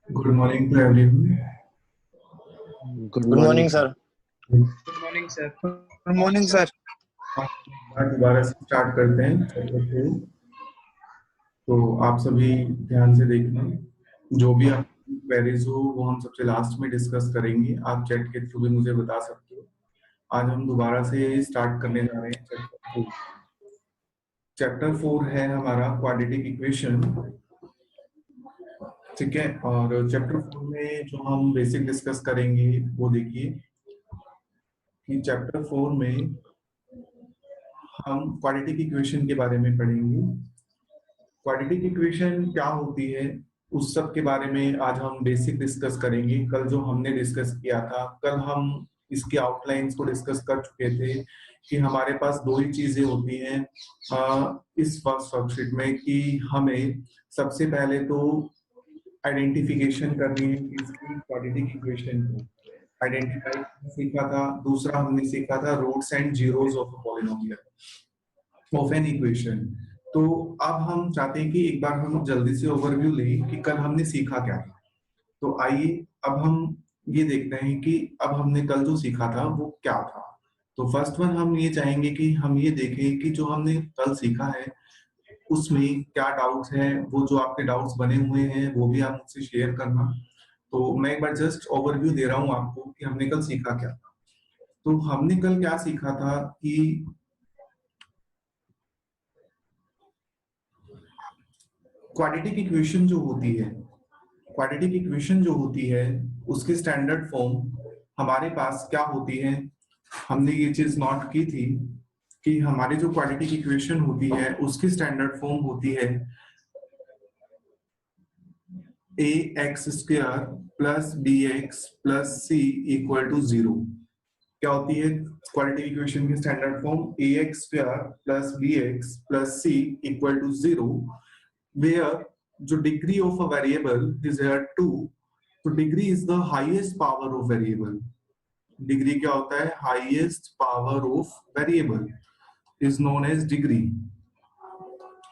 Good morning to everyone. Good good morning morning sir. Sir. Good morning sir. Good morning sir. आज दोबारा से start करते हैं chapter 4। तो आप सभी ध्यान से देखना, जो भी आपकी क्वेरीज हो वो हम सबसे लास्ट में डिस्कस करेंगे। आप चैट के थ्रू भी मुझे बता सकते हो। आज हम दोबारा से स्टार्ट करने जा रहे हैं चैप्टर 4। चैप्टर 4 है हमारा क्वाड्रेटिक इक्वेशन, ठीक है। और चैप्टर 4 में जो हम बेसिक डिस्कस करेंगे वो देखिए कि चैप्टर 4 में हम क्वाड्रेटिक इक्वेशन के बारे में पढ़ेंगे। क्वाड्रेटिक इक्वेशन क्या होती है उस सब के बारे में आज हम बेसिक डिस्कस करेंगे। कल जो हमने डिस्कस किया था, कल हम इसके आउटलाइंस को डिस्कस कर चुके थे कि हमारे पास दो ही चीजें होती हैं इस फर्स्ट वर्कशीट में, कि हमें सबसे पहले तो आइडेंटिफिकेशन करनी है कि इसकी क्वाड्रेटिक इक्वेशन को आइडेंटिफाई सीखा था। दूसरा हमने सीखा था roots and zeros of a polynomial of an equation. तो अब हम चाहते हैं कि एक बार हम जल्दी से ओवरव्यू लें कि कल हमने सीखा क्या था। तो आइए अब हम ये देखते हैं कि अब हमने कल जो सीखा था वो क्या था। तो फर्स्ट वन हम ये चाहेंगे कि हम ये देखें कि जो हमने कल सीखा है उसमें क्या डाउट्स हैं। वो जो आपके डाउट्स बने हुए हैं वो भी आप मुझसे शेयर करना। तो मैं एक बार जस्ट ओवरव्यू दे रहा हूँ आपको कि हमने कल सीखा क्या था। तो हमने कल क्या सीखा था कि क्वाड्रेटिक इक्वेशन जो होती है, क्वाड्रेटिक इक्वेशन जो होती है उसकी स्टैंडर्ड फॉर्म हमारे पास क्या होती है। हमने ये चीज नोट की थी कि हमारी जो क्वाड्रेटिक इक्वेशन होती है उसकी स्टैंडर्ड फॉर्म होती है ax² plus bx plus c equal to 0। क्या होती है क्वाड्रेटिक इक्वेशन की standard form? ax² plus bx plus c equal to 0, where जो degree of a variable is here 2। तो degree is the highest power of variable. Degree क्या होता है? Highest power of variable is known as degree.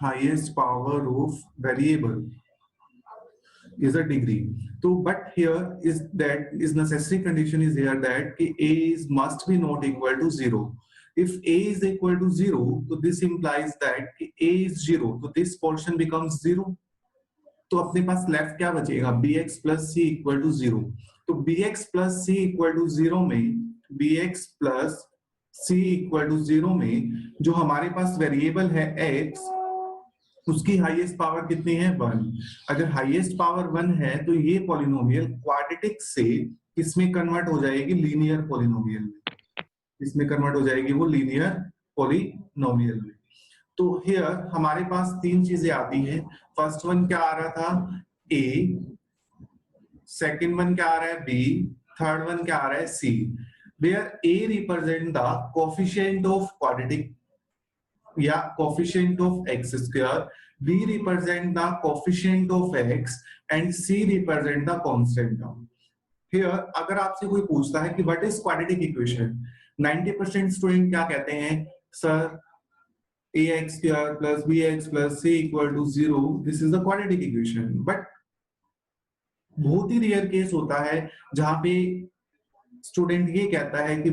Highest power of variable is a degree. So but here is that is necessary condition is here that a is must be not equal to 0. If a is equal to 0, so this implies that a is 0, so this portion becomes 0. तो अपने पास left क्या बचेगा? bx plus c equal to 0. तो bx plus c equal to 0 में bx plus c equal to 0 में जो हमारे पास variable है x, उसकी हाईएस्ट पावर कितनी है? 1। अगर हाईएस्ट पावर 1 है तो ये पॉलिनोमियल क्वाड्रेटिक से किसमें कन्वर्ट हो जाएगी? लीनियर पॉलिनोमियल में। इसमें कन्वर्ट हो जाएगी वो लीनियर पॉलिनोमियल में। तो हियर हमारे पास तीन चीजें आती हैं। फर्स्ट वन क्या आ रहा था? a, सेकंड वन क्या आ रहा है? b, थर्ड वन क्या आ रहा है? c, where a represent the coefficient of quadratic या coefficient of x², b represent the coefficient of x and c represent the constant term. Here अगर आपसे कोई पूछता है कि what is quadratic equation, 90% student क्या कहते हैं? Sir ax² plus bx plus c equal to 0, this is the quadratic equation. But बहुत ही रेयर केस होता है जहां पे स्टूडेंट ये कहता है कि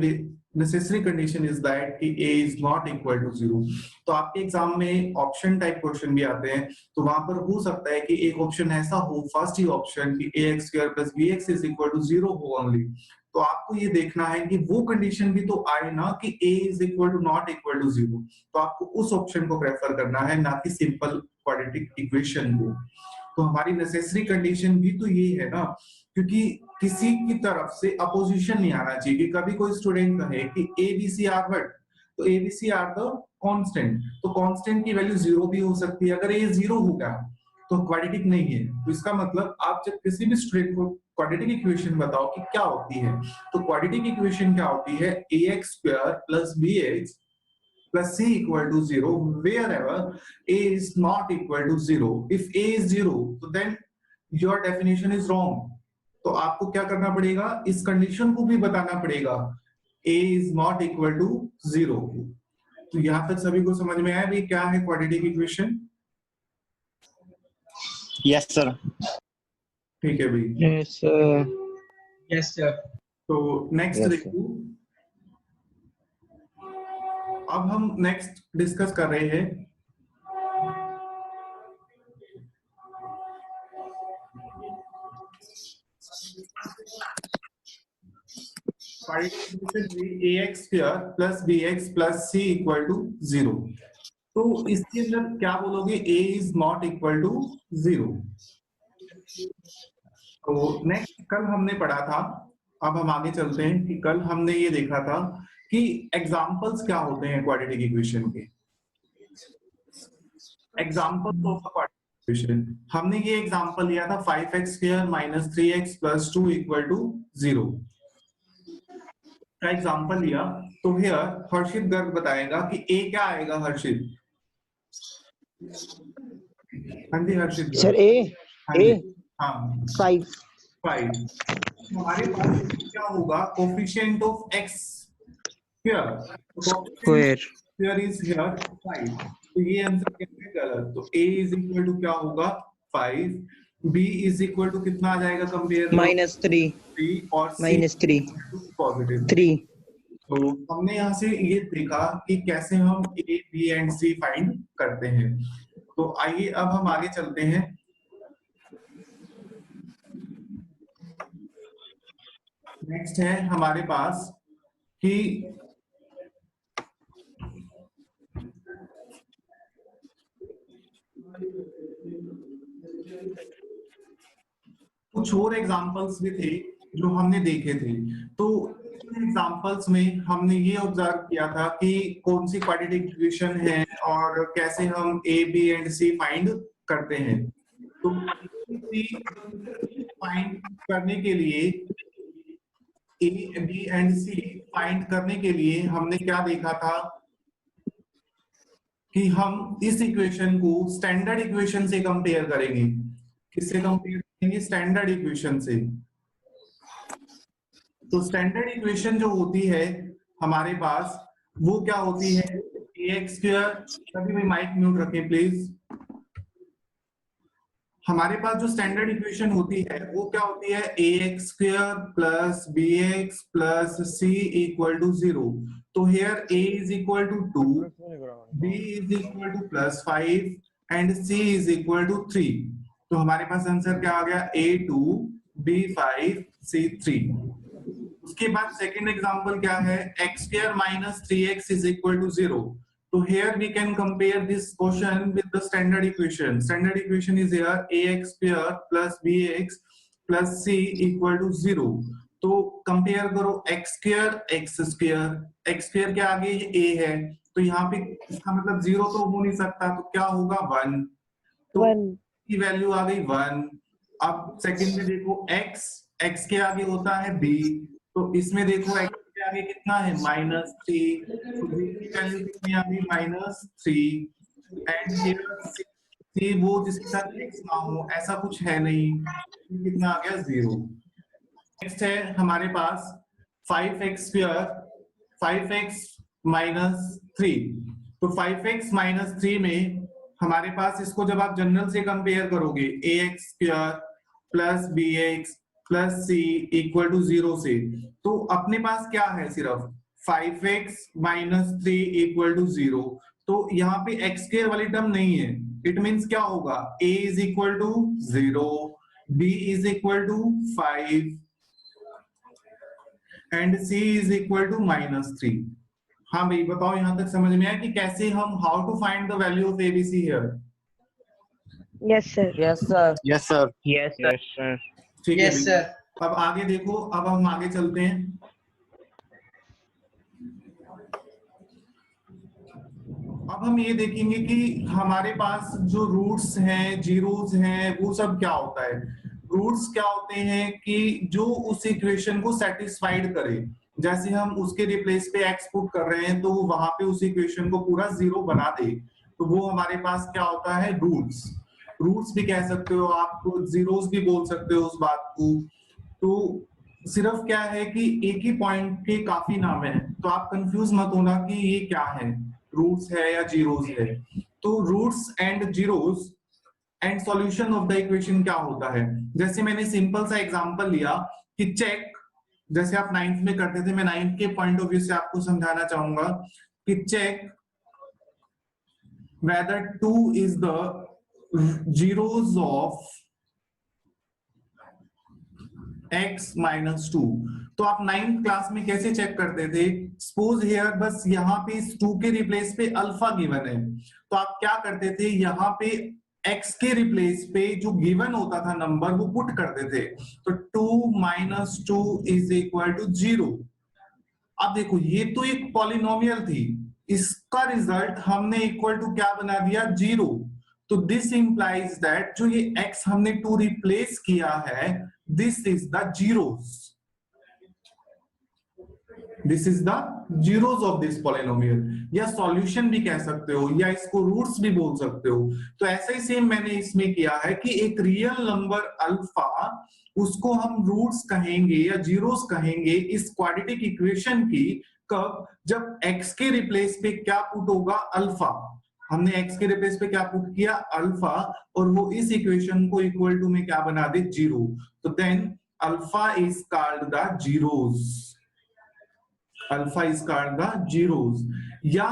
नेसेसरी कंडीशन इज दैट कि a is not equal to 0। तो आपके एग्जाम में ऑप्शन टाइप क्वेश्चन भी आते हैं, तो वहां पर हो सकता है कि एक ऑप्शन ऐसा हो, फर्स्ट ही ऑप्शन, कि ax² plus bx is equal to 0 हो ओनली। तो आपको ये देखना है कि वो कंडीशन भी तो आए ना कि a is equal to not equal to 0। तो आपको उस ऑप्शन को प्रेफर करना है, ना कि सिंपल क्वाड्रेटिक इक्वेशन को। तो हमारी नेसेसरी कंडीशन भी तो ये है ना, क्योंकि किसी की तरफ से अपोजिशन नहीं आना चाहिए कि कभी कोई स्टूडेंट कहे कि A B C are what, तो A B C are the constant, तो कांस्टेंट की वैल्यू 0 भी हो सकती है। अगर ए 0 होगा तो क्वाड्रेटिक नहीं है। तो इसका मतलब आप जब किसी भी स्टूडेंट को क्वाड्रेटिक इक्वेशन बताओ कि क्या होती है, तो क्वाड्रेटिक इक्वेशन क्या होती है? ax² plus bx plus c equal to 0 wherever a is not equal to 0. If a is 0, so then your definition is wrong. तो आपको क्या करना पड़ेगा? इस कंडीशन को भी बताना पड़ेगा, a is not equal to 0। तो यहां तक सभी को समझ में आया भी क्या है क्वाड्रेटिक इक्वेशन? Yes sir. ठीक है भाई। Yes, sir. Yes, sir. तो नेक्स्ट Yes, देखो, अब हम नेक्स्ट डिस्कस कर रहे हैं ax square plus bx plus c equal to 0। तो इसके अंदर क्या बोलोगे, a is not equal to 0। तो नेक्स्ट कल हमने पढ़ा था, अब हम आगे चलते हैं कि कल हमने ये देखा था कि एग्जांपल्स क्या होते हैं क्वाड्रेटिक इक्वेशन के। एग्जांपल ऑफ क्वाड्रेटिक इक्वेशन, हमने ये एग्जांपल लिया था 5x square minus 3x plus 2 equal to 0 का एग्जांपल लिया। तो हियर हर्षित गर्ग बताएगा कि a क्या आएगा। हर्षित, हाँ जी हर्षित गर्ग। sir. A. हाँ A. जी, हाँ 5. 5। हमारे पास क्या होगा, coefficient of x square, Square. Square is here 5। तो ये आंसर क्या है, गलत। तो a इज इक्वल टू क्या होगा 5, b इज इक्वल टू कितना आ जाएगा, कंपेयर -3. 3 और c -3. पॉजिटिव 3. तो हमने यहाँ से ये देखा कि कैसे हम a b and c find करते हैं। तो आइए अब हम आगे चलते हैं। नेक्स्ट है हमारे पास कि कुछ और एग्जांपल्स भी थे जो हमने देखे थे। तो एग्जांपल्स में हमने ये ऑब्जर्व किया था कि कौन सी क्वाड्रेटिक इक्वेशन है और कैसे हम a b and c find करते हैं। तो फाइंड करने के लिए, a b and c find करने के लिए हमने क्या देखा था कि हम इस इक्वेशन को स्टैंडर्ड इक्वेशन से कंपेयर करेंगे। किससे कंपेयर करेंगे, स्टैंडर्ड इक्वेशन से। तो स्टैंडर्ड इक्वेशन जो होती है हमारे पास, वो क्या होती है, ax स्क्वायर, कभी भी माइक म्यूट रखें प्लीज। हमारे पास जो स्टैंडर्ड इक्वेशन होती है वो क्या होती है, ax square plus bx plus c equal to 0। तो here a is equal to 2, b is equal to plus 5 and c is equal to 3। तो हमारे पास आंसर क्या आ गया, a2 b5 c3। उसके बाद सेकंड एग्जांपल क्या है, x square minus 3x is equal to 0। तो here we can compare this question with the standard equation. Standard equation is here ax square plus bx plus c equal to 0। तो compare करो x square x square, x square के आगे a है, तो यहाँ पे इसका मतलब 0 तो हो नहीं सकता, तो क्या होगा 1। तो की वैल्यू आ गई 1। अब सेकंड में देखो x के आगे होता है b, तो इसमें देखो x के आगे कितना है -3, तो b की वैल्यू कितनी आ गई -3 एंड हियर c वो जिसके साथ x ना हो ऐसा कुछ है नहीं, कितना आ गया 0। नेक्स्ट है हमारे पास 5x स्क्वायर 5x -3। तो 5x -3 में हमारे पास इसको जब आप जनरल से कंपेयर करोगे ax square plus bx plus c equal to 0 से, तो अपने पास क्या है, सिर्फ 5x -3 इक्वल टू 0। तो यहाँ पे x स्क्वायर वाली टर्म नहीं है। इट मींस क्या होगा, a is equal to 0, b is equal to 5 and c is equal to -3। हाँ भाई बताओ, यहां तक समझ में आया कि कैसे हम how to find the value of ABC here. Yes, sir. Yes, sir. Yes, sir. Yes, sir. Yes, sir. ठीक है Yes, भाई। sir. अब आगे देखो, अब हम आगे चलते हैं। अब हम ये देखेंगे कि हमारे पास जो रूट्स हैं, जीरोस हैं, वो सब क्या होता है। रूट्स क्या होते हैं कि जो उस इक्वेशन को सेटिस्फाइड करे। जैसे हम उसके रिप्लेस पे x पुट कर रहे हैं तो वहां पे उस इक्वेशन को पूरा 0 बना दे, तो वो हमारे पास क्या होता है, रूट्स। रूट्स भी कह सकते हो आप, जीरोस भी बोल सकते हो उस बात को। तो सिर्फ क्या है कि एक ही पॉइंट के काफी नाम है, तो आप कंफ्यूज मत होना कि ये क्या है, रूट्स है या जीरोस है। तो roots and zeros and solution of the equation क्या होता है। जैसे मैंने सिंपल सा एग्जांपल लिया कि चेक, जैसे आप 9th में करते थे, मैं 9th के पॉइंट ऑफ व्यू से आपको समझाना चाहूंगा कि check whether 2 is the zeros of x minus 2। तो आप 9th क्लास में कैसे चेक करते थे, सपोज हियर बस यहाँ पे इस 2 के रिप्लेस पे अल्फा गिवन है, तो आप क्या करते थे, यहाँ पे x के रिप्लेस पे जो गिवन होता था नंबर वो पुट करते थे, तो 2 minus 2 is equal to 0। अब देखो ये तो एक पॉलिनोमियल थी, इसका रिजल्ट हमने इक्वल टू क्या बना दिया, 0। तो दिस इंप्लाइज दैट जो ये x हमने 2 रिप्लेस किया है, this is the zeros, this is the zeros of this polynomial, या सॉल्यूशन भी कह सकते हो, या इसको रूट्स भी बोल सकते हो। तो ऐसा ही सेम मैंने इसमें किया है कि एक रियल नंबर अल्फा, उसको हम रूट्स कहेंगे या जीरोस कहेंगे इस क्वाड्रेटिक इक्वेशन की, कब, जब x के रिप्लेस पे क्या पुट होगा, अल्फा। हमने x के रिप्लेस पे क्या पुट किया, अल्फा, और वो इस इक्वेशन को इक्वल टू में क्या बना दे, 0। तो then alpha is called the zeros, alpha is called the zeros. या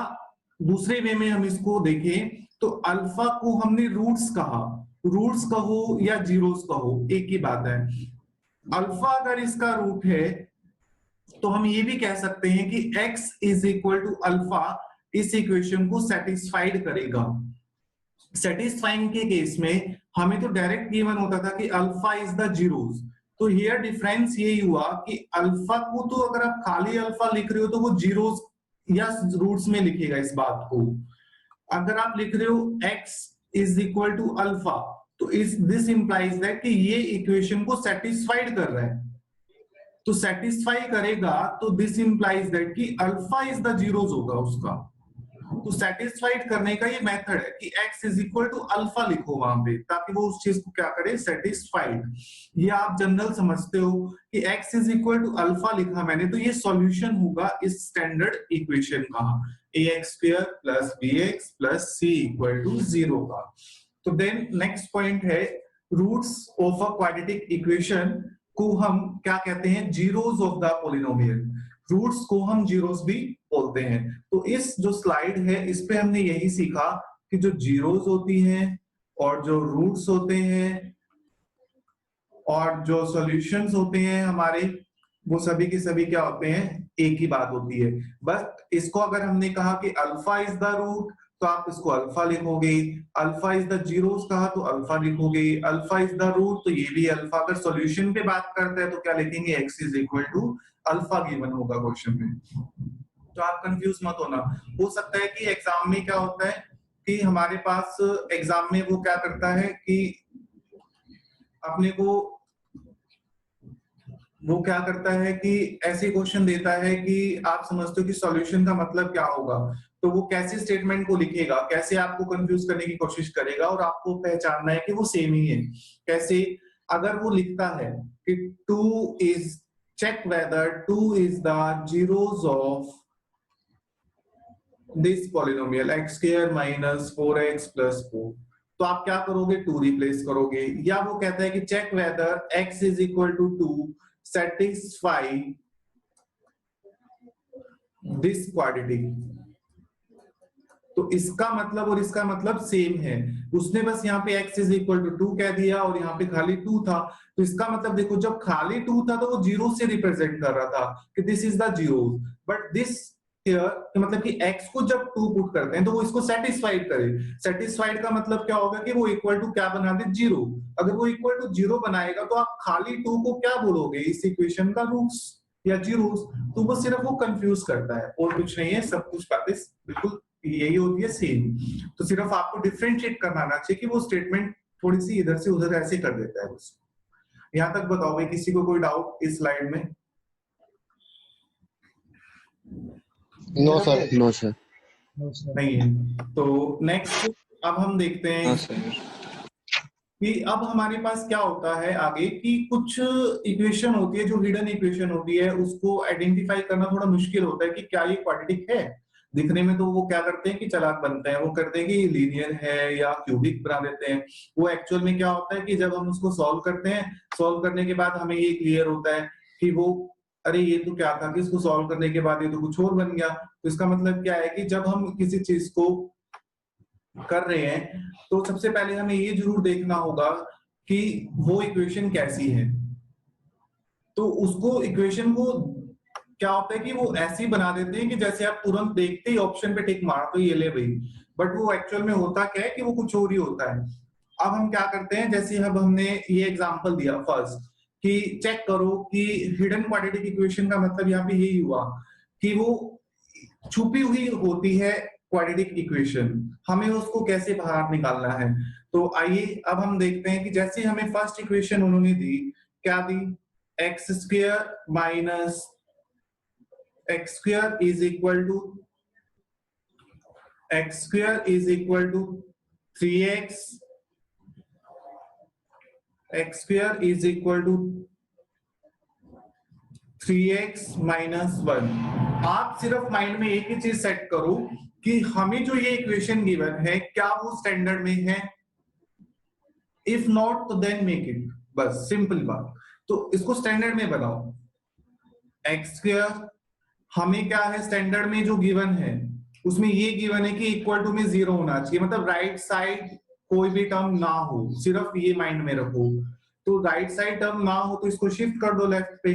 दूसरे वे में हम इसको देखें तो अल्फा को हमने रूट्स कहा, रूट्स कहो या जीरोस कहो एक ही बात है। अल्फा अगर इसका रूट है तो हम ये भी कह सकते हैं कि x is equal to alpha इस इक्वेशन को सेटिस्फाइड करेगा। सेटिस्फाइंग के केस में हमें तो डायरेक्ट गिवन होता था कि अल्फा इज द जीरोस, तो हियर डिफरेंस ये हुआ कि अल्फा को तो अगर आप खाली अल्फा लिख रहे हो तो वो जीरोस या रूट्स में लिखेगा इस बात को। अगर आप लिख रहे हो x is equal to alpha, तो इस दिस इंप्लाइज दैट कि ये इक्वेशन को सेटिस्फाइड कर रहा है, तो सेटिस्फाई करेगा, तो दिस इंप्लाइज दैट कि अल्फा इज द जीरोस होगा उसका। तो सेटिस्फाइड करने का ये मेथड है कि x is equal to alpha लिखो वहां पे, ताकि वो उस चीज को क्या करे, सेटिस्फाइड। ये आप जनरल समझते हो कि x is equal to alpha लिखा मैंने, तो ये सॉल्यूशन होगा इस स्टैंडर्ड इक्वेशन का, ax square plus bx plus c equal to 0 का। तो देन नेक्स्ट पॉइंट है roots of a quadratic equation को हम क्या कहते हैं, zeros of the polynomial. Roots को हम जीरोस भी बोलते हैं। तो इस जो स्लाइड है इस पे हमने यही सीखा कि जो जीरोस होती हैं और जो रूट्स होते हैं और जो सॉल्यूशंस होते हैं हमारे, वो सभी के सभी क्या होते हैं, एक ही बात होती है। बस इसको अगर हमने कहा कि अल्फा इज द रूट, तो आप इसको अल्फा लिखोगे, अल्फा इज द जीरोस कहा तो अल्फा लिखोगे, अल्फा इज द रूट तो ये भी अल्फा। अगर सॉल्यूशन पे बात करते हैं तो क्या लिखेंगे, x is equal to alpha given होगा क्वेश्चन में। तो आप कंफ्यूज मत होना। हो सकता है कि एग्जाम में क्या होता है कि हमारे पास एग्जाम में वो क्या करता है कि अपने को वो क्या करता है कि ऐसे क्वेश्चन देता है कि आप समझते हो कि सॉल्यूशन का मतलब क्या होगा, तो वो कैसे स्टेटमेंट को लिखेगा, कैसे आपको कंफ्यूज करने की कोशिश करेगा, और आपको पहचानना है कि वो सेम ही है। कैसे, अगर वो लिखता है कि 2 is, check whether 2 is the zeros of this polynomial x square minus 4x plus 4, तो आप क्या करोगे, 2 रिप्लेस करोगे। या वो कहता है कि check whether x is equal to 2 satisfy this quadratic, तो इसका मतलब और इसका मतलब सेम है। उसने बस यहाँ पे x इज इक्वल टू 2 कह दिया और यहाँ पे खाली 2 था, तो इसका मतलब देखो जब खाली 2 था तो वो जीरो से रिप्रेजेंट कर रहा था कि this is the zero, but this here मतलब कि x को जब 2 पुट करते हैं तो वो इसको सेटिस्फाइड करे। सेटिस्फाइड का मतलब क्या होगा कि वो इक्वल टू क्या बना दे, 0। अगर वो इक्वल टू 0 बनाएगा तो आप खाली 2 को क्या बोलोगे, इस इक्वेशन का रूट्स या जीरोस। तो वो सिर्फ वो कंफ्यूज करता है और कुछ नहीं है, सब कुछ बातें बिल्कुल यही होती है सेम। तो सिर्फ आपको डिफरेंशिएट करना आना चाहिए कि वो स्टेटमेंट थोड़ी सी इधर से उधर ऐसे कर देता है बस। यहां तक बताओ भाई, किसी को कोई डाउट इस स्लाइड में? No sir. No sir. नहीं है। तो नेक्स्ट अब हम देखते हैं कि अब हमारे पास क्या होता है आगे, कि कुछ इक्वेशन होती है जो हिडन इक्वेशन होती है, उसको आइडेंटिफाई करना थोड़ा मुश्किल होता है कि क्या ये क्वाड्रेटिक है। दिखने में तो वो क्या करते हैं कि चालाक बनते हैं, वो करते हैं कि लीनियर है या क्यूबिक बना देते हैं। वो एक्चुअल में क्या होता है कि जब हम उसको सॉल्व करते हैं, सॉल्व करने के बाद हमें ये क्लियर होता है कि वो अरे ये तो क्या था कि इसको सॉल्व करने के बाद ये तो कुछ और बन गया। तो इसका मतलब क्या है कि जब हम किसी चीज को कर रहे हैं तो सबसे पहले हमें ये जरूर देखना होगा कि वो इक्वेशन कैसी है। तो उसको इक्वेशन को क्या होता है कि वो ऐसी बना देते हैं कि जैसे आप तुरंत देखते ही ऑप्शन पे टिक मार तो ये ले भाई, बट वो एक्चुअल में होता क्या है कि वो कुछ और ही होता है। अब हम क्या करते हैं, जैसे अब हमने ये एग्जांपल दिया फर्स्ट कि चेक करो कि हिडन क्वाड्रेटिक इक्वेशन का मतलब यहाँ पे यही हुआ कि वो छुपी हुई होती है क्वाड्रेटिक इक्वेशन, हमें उसको कैसे बाहर निकालना है। तो आइए अब हम देखते हैं कि जैसे हमें फर्स्ट इक्वेशन उन्होंने दी, क्या दी, x square minus x square is equal to 3x, x square is equal to 3x minus 1। आप सिर्फ माइंड में एक ही चीज सेट करो कि हमें जो ये इक्वेशन गिवन है क्या वो स्टैंडर्ड में है, इफ नॉट तो देन मेक इट, बस सिंपल बात। तो इसको स्टैंडर्ड में बनाओ। एक्स स्क्वायर हमें क्या है स्टैंडर्ड में जो गिवन है उसमें ये गिवन है कि इक्वल टू में 0 होना चाहिए, मतलब राइट साइड कोई भी टर्म ना हो, सिर्फ ये माइंड में रखो। तो राइट साइड टर्म ना हो तो इसको शिफ्ट कर दो लेफ्ट पे,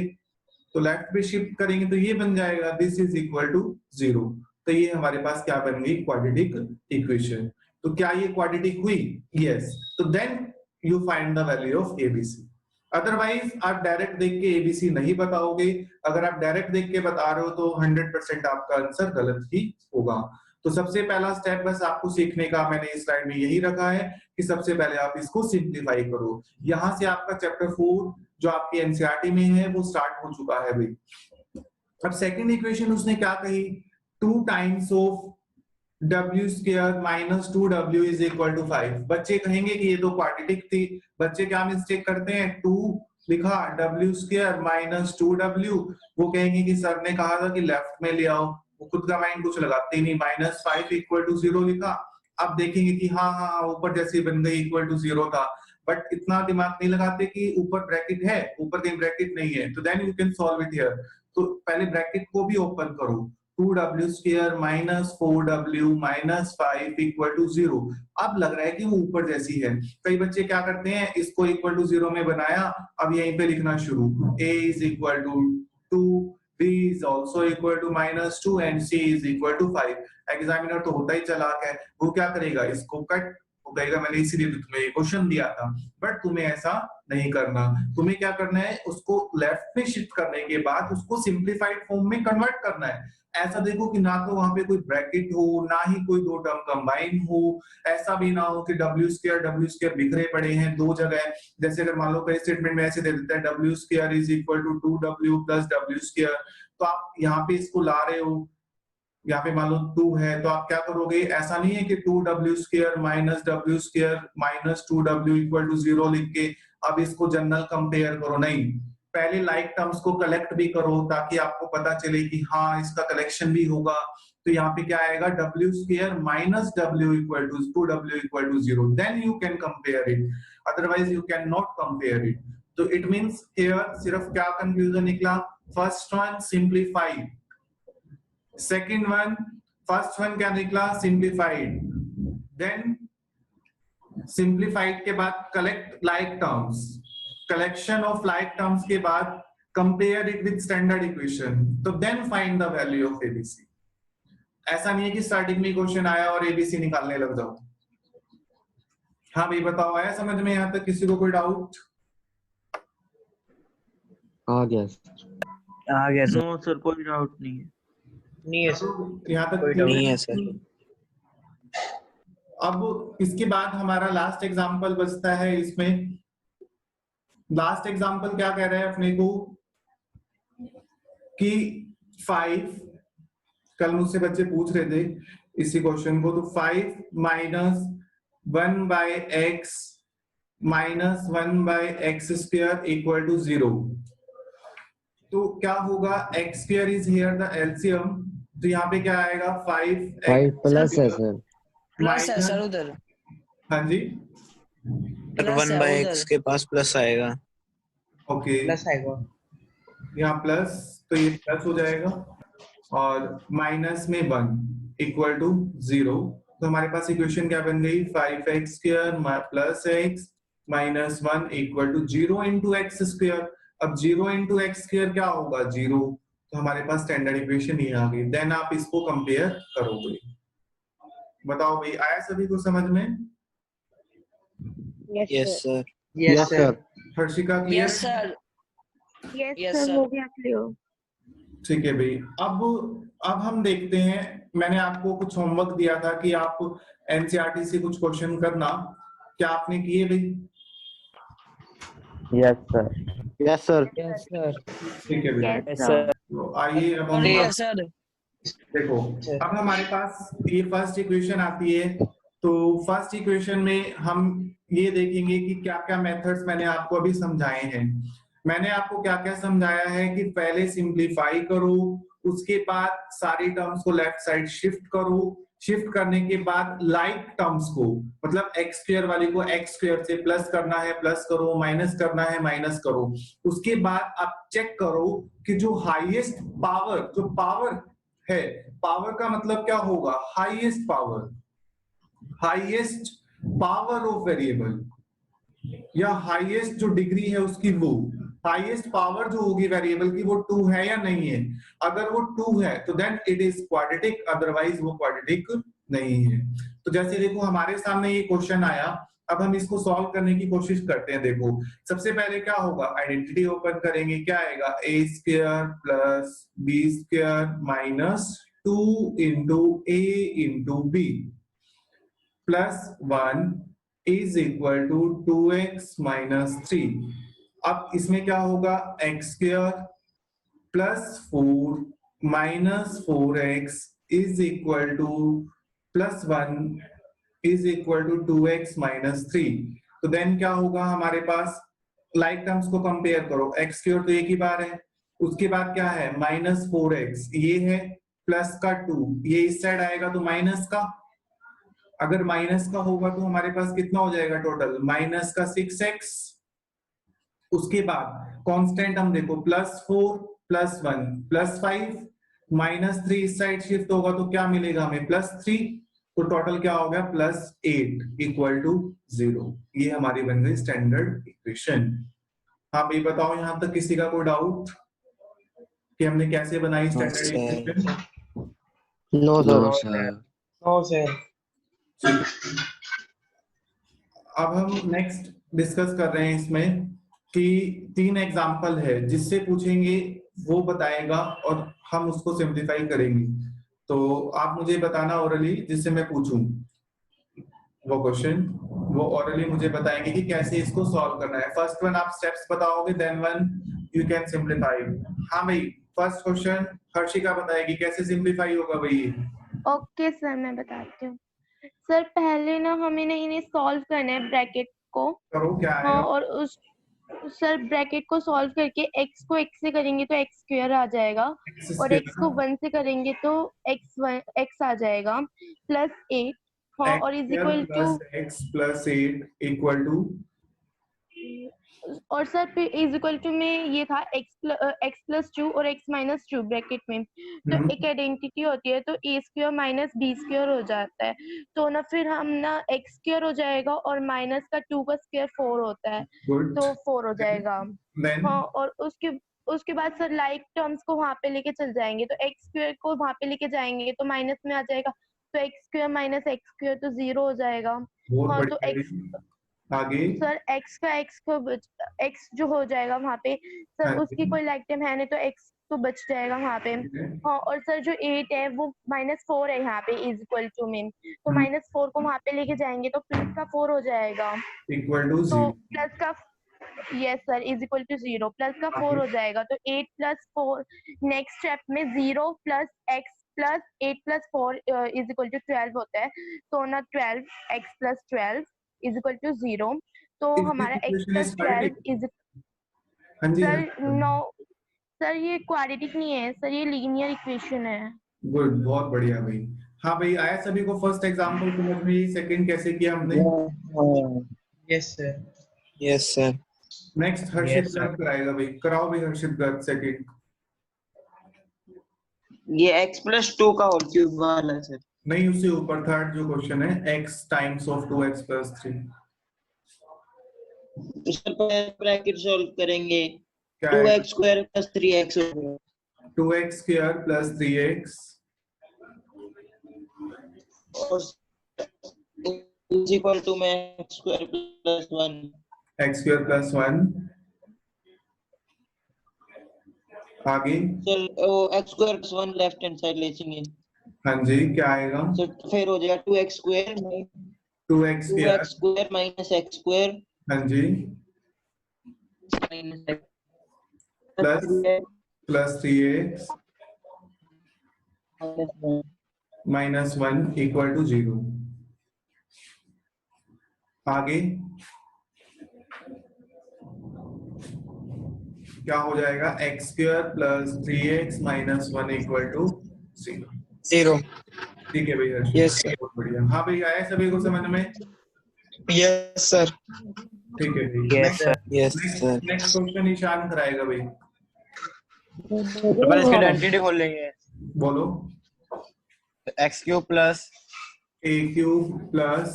तो लेफ्ट पे शिफ्ट करेंगे तो ये बन जाएगा दिस इज इक्वल टू 0। तो ये हमारे पास क्या बन गई, क्वाड्रेटिक इक्वेशन। तो क्या ये क्वाड्रेटिक हुई? यस। तो then you find the value of ABC. Otherwise आप डायरेक्ट देख के एबीसी नहीं बताओगे। अगर आप डायरेक्ट देख के बता रहे हो तो 100% आपका आंसर गलत ही होगा। तो सबसे पहला स्टेप बस आपको सीखने का मैंने इस स्लाइड में यही रखा है कि सबसे पहले आप इसको सिंप्लीफाई करो। यहां से आपका चैप्टर 4 जो आपकी एनसीईआरटी में है वो स्टार्ट हो चुका है भाई। अब सेकंड इक्वेशन उसने क्या कही, 2 times of w square minus 2w is equal to 5। बच्चे कहेंगे कि ये तो क्वाड्रेटिक थी। बच्चे क्या मिस्टेक करते हैं, 2 लिखा w स्क्वायर माइनस 2w, वो कहेंगे कि सर ने कहा था कि लेफ्ट में ले आओ, वो खुद का माइंड कुछ लगाते नहीं, माइनस 5 इक्वल टू 0 लिखा। अब देखेंगे कि हाँ हाँ ऊपर जैसी बन गई इक्वल टू 0 था, बट इतना दिमाग नहीं लगाते कि ऊपर ब्रैकेट है, ऊपर कहीं ब्रैकेट नहीं है। तो then you can solve it here. तो पहले ब्रैकेट को भी ओपन करो, 2w square minus 4w minus 5 equal to 0। अब लग रहा है कि वो ऊपर जैसी है। कई बच्चे क्या करते हैं, इसको इक्वल टू 0 में बनाया, अब यहीं पे लिखना शुरू, a is equal to 2, b is also equal to minus 2 and c is equal to 5। Examiner तो होता ही चालाक है, वो क्या करेगा, इसको कट, वो कहेगा मैंने इसीलिए तुम्हें ये क्वेश्चन दिया था। बट तुम्हें ऐसा नहीं करना। तुम्हें क्या करना है, उसको लेफ्ट पे शिफ्ट करने के बाद उसको सिंप्लीफाइड फॉर्म में कन्वर्ट करना है। ऐसा देखो कि ना तो वहां पे कोई ब्रैकेट हो, ना ही कोई दो टर्म कंबाइन हो। ऐसा भी ना हो कि w स्क्वायर बिखरे पड़े हैं दो जगह। जैसे अगर मान लो कई स्टेटमेंट में ऐसे दे देता है w square is equal to 2w plus w square, तो आप यहाँ पे इसको ला रहे हो, यहाँ पे मान लो 2 है तो आप क्या करोगे, ऐसा नहीं है कि 2w square minus w square minus 2w equal to 0 लिख के अब इसको जनरल कंपेयर करो, नहीं। पहले लाइक टर्म्स को कलेक्ट भी करो ताकि आपको पता चले कि हाँ इसका कलेक्शन भी होगा। तो यहाँ पे क्या आएगा, w square minus w equal to 2w equal to 0, then you can compare it, otherwise you can not compare it. तो इट मींस हियर सिर्फ क्या कंफ्यूजन निकला, first one simplified, second one, first one क्या निकला, simplified, then simplified के बाद collect like terms, collection of like terms के बाद compare it with standard equation, तो then find the value of A B C. ऐसा नहीं है कि स्टार्टिंग में क्वेश्चन आया और एबीसी निकालने लग जाओ। हाँ भाई बताओ, आया समझ में यहाँ तक, किसी को कोई डाउट? आ गया आ गया सर। नो सर कोई डाउट नहीं है। नहीं है सर। यहाँ तक कोई clear नहीं है सर। अब इसके बाद हमारा लास्ट एग्जांपल बचता है। इसमें लास्ट एग्जांपल क्या कह रहा है अपने को कि 5, कल मुझसे बच्चे पूछ रहे थे इसी क्वेश्चन को, तो 5 minus 1 by x minus 1 by x square equal to 0। तो क्या होगा, x square is here the LCM, तो यहाँ पे क्या आएगा 5x 5 प्लस है सर। प्लस है सर माइनस, उधर, हाँ जी, सर प्लस 1 है बाय उधर। x के पास प्लस आएगा। ओके, प्लस आएगा। यहाँ प्लस, तो ये प्लस हो जाएगा और माइनस में 1 इक्वल टू 0। तो हमारे पास इक्वेशन क्या बन गई 5x square plus x minus 1 equal to 0 into x square. अब 0 इंटू एक्स स्क्वायर क्या होगा 0, तो हमारे पास स्टैंडर्ड इक्वेशन ये आ गई। देन आप इसको कंपेयर करोगे। बताओ भाई, आया सभी को समझ में? Yes sir. Yes yes sir. Sir. Harshika clear? Yes sir, yes yes sir, sir. हो गया क्लियर। ठीक है भाई। अब हम देखते हैं, मैंने आपको कुछ होमवर्क दिया था कि आप एनसीईआरटी से कुछ क्वेश्चन करना, क्या आपने किए भाई? Yes sir. Yes sir. Yes sir, ठीक है भाई। Yes yes sir. सर, तो आइए अब हम यस सर। देखो, अब हमारे पास ये फर्स्ट इक्वेशन आती है। तो फर्स्ट इक्वेशन में हम ये देखेंगे कि क्या क्या मेथड्स मैंने आपको अभी समझाए हैं। मैंने आपको क्या क्या समझाया है कि पहले सिंपलीफाई करो, उसके बाद सारी टर्म्स को लेफ्ट साइड शिफ्ट करो, शिफ्ट करने के बाद लाइक टर्म्स को, मतलब एक्स स्क्वायर वाली को एक्स स्क्वायर से प्लस करना है प्लस करो, माइनस करना है माइनस करो। उसके बाद आप चेक करो कि जो हाईएस्ट पावर, जो पावर है, पावर का मतलब क्या होगा highest power, highest power of variable या हाईएस्ट जो डिग्री है उसकी, वो हाईएस्ट पावर जो होगी वेरिएबल की वो 2 है या नहीं है। अगर वो 2 है तो then it is quadratic, otherwise वो क्वाड्रेटिक नहीं है। तो जैसे देखो हमारे सामने ये क्वेश्चन आया, अब हम इसको सॉल्व करने की कोशिश करते हैं। देखो सबसे पहले क्या होगा, आइडेंटिटी ओपन करेंगे, क्या आएगा A square plus B square minus 2 into A into B plus 1 is equal to 2x minus 3। अब इसमें क्या होगा x square plus 4 minus 4x is equal to plus 1 is equal to 2x minus 3। तो then क्या होगा हमारे पास, like terms को कंपेयर करो, एक्स स्क्वायर तो एक ही बार है, उसके बाद क्या है माइनस 4x ये है, प्लस का 2 ये इस साइड आएगा तो माइनस का, अगर माइनस का होगा तो हमारे पास कितना हो जाएगा टोटल माइनस का 6x। उसके बाद कांस्टेंट हम देखो प्लस 4 प्लस 1 प्लस 5 माइनस 3 इस साइड शिफ्ट होगा तो क्या मिलेगा हमें प्लस 3। तो टोटल क्या हो गया प्लस 8 इक्वल टू 0। ये हमारी बन गई स्टैंडर्ड इक्वेशन। हाँ भाई बताओ, यहां तक किसी का कोई डाउट कि हमने कैसे बनाई standard equation? No no sir. Sir. No sir. अब हम नेक्स्ट डिस्कस कर रहे हैं इसमें कि 3 एग्जाम्पल है, जिससे पूछेंगे वो बताएगा और हम उसको सिंप्लीफाई करेंगे। तो आप मुझे बताना ओरली, जिससे मैं पूछूं वो क्वेश्चन, वो ओरली मुझे बताएंगे कि कैसे इसको सॉल्व करना है। फर्स्ट वन आप स्टेप्स बताओगे, then one you can simplify. हाँ भाई, फर्स्ट क्वेश्चन हर्षिका बताएगी कैसे सिंप्लीफाई होगा भाई। ओके सर, मैं बताती हूँ। सर पहले ना हमें ना इन्हें सॉल्व करना है ब्रैकेट को। करो क्या हाँ, आएगा। और उस सर ब्रैकेट को सॉल्व करके x को x से करेंगे तो x स्क्वायर आ जाएगा, और x को 1 से करेंगे तो x आ जाएगा प्लस 8। हाँ, और is equal to, x plus 8 equal to, और सर फिर इज इक्वल टू में ये था x प्लस 2 और x माइनस 2 ब्रैकेट में। तो एक आइडेंटिटी होती है तो a square minus b square हो जाता है। तो ना फिर हम ना x स्क्वायर हो जाएगा और माइनस का 2 का स्क्वायर 4 होता है, गुड। तो 4 हो जाएगा। देन हाँ, और उसके बाद सर लाइक टर्म्स को वहां पे लेके चल जाएंगे, तो x स्क्वायर को वहां पे लेके जाएंगे तो माइनस में आ जाएगा, तो x square minus x square तो 0 हो जाएगा। बहुत हाँ, तो बढ़िया। x, आगे सर x का x को x जो हो जाएगा वहां पे, सर हाँ उसकी जी, कोई लाइक टर्म है नहीं तो x तो बच जाएगा वहां पे। हाँ, और सर जो 8 है वो -4 है यहाँ पे इज इक्वल टू में, तो -4 को वहां पे लेके जाएंगे तो प्लस का 4 हो जाएगा, इक्वल टू तो 0। प्लस का, yes sir, is equal to 0, plus का 4 हो जाएगा, तो 8 प्लस 4, नेक्स्ट स्टेप में 0 plus x plus 8 plus 4 is equal to 12 होता है, तो ना 12 x plus 12 is equal to 0। तो हमारा x equation is plus 12 quadratic. Is, हाँ जी, हाँ सर जी। नो सर, ये क्वाड्रेटिक नहीं है सर, ये लीनियर इक्वेशन है। गुड, बहुत बढ़िया भाई। हाँ भाई, आया सभी को फर्स्ट एग्जांपल समझ में? सेकंड कैसे किया हमने? Yes, sir. Yes sir. Next Harshit Yes, sir. Garg कराएगा भाई, कराओ भाई हर्षित गर्ग सेकंड। ये x प्लस 2 का होल क्यूब वाला है सर। नहीं, उससे ऊपर थर्ड जो क्वेश्चन है, x times of 2x plus 3। उसके पहले ब्रैकेट सॉल्व करेंगे। क्या है? 2x स्क्वायर प्लस 3x होगा 2x स्क्वायर प्लस 3x और इज इक्वल टू में x square plus 1। x square plus 1। आगे? सर वो x square plus 1 left hand side ले लेंगे। हाँ जी, क्या आएगा? सर फिर हो जाएगा 2x square 2x square, 2x square minus x square हाँ जी, minus x plus 3x minus 1। Minus 1 equal to 0। आगे क्या हो जाएगा? x square plus 3x minus 1 equal to 0। 0। ठीक है भाई हर्षित, Yes, sir. बहुत बढ़िया। हाँ भाई, आया सभी को समझ में? Yes sir. ठीक है भाई। Yes, sir. Yes sir. Next question Ishan कराएगा भाई, अपन इसके आइडेंटिटी खोल लेंगे। बोलो। X cube plus a cube plus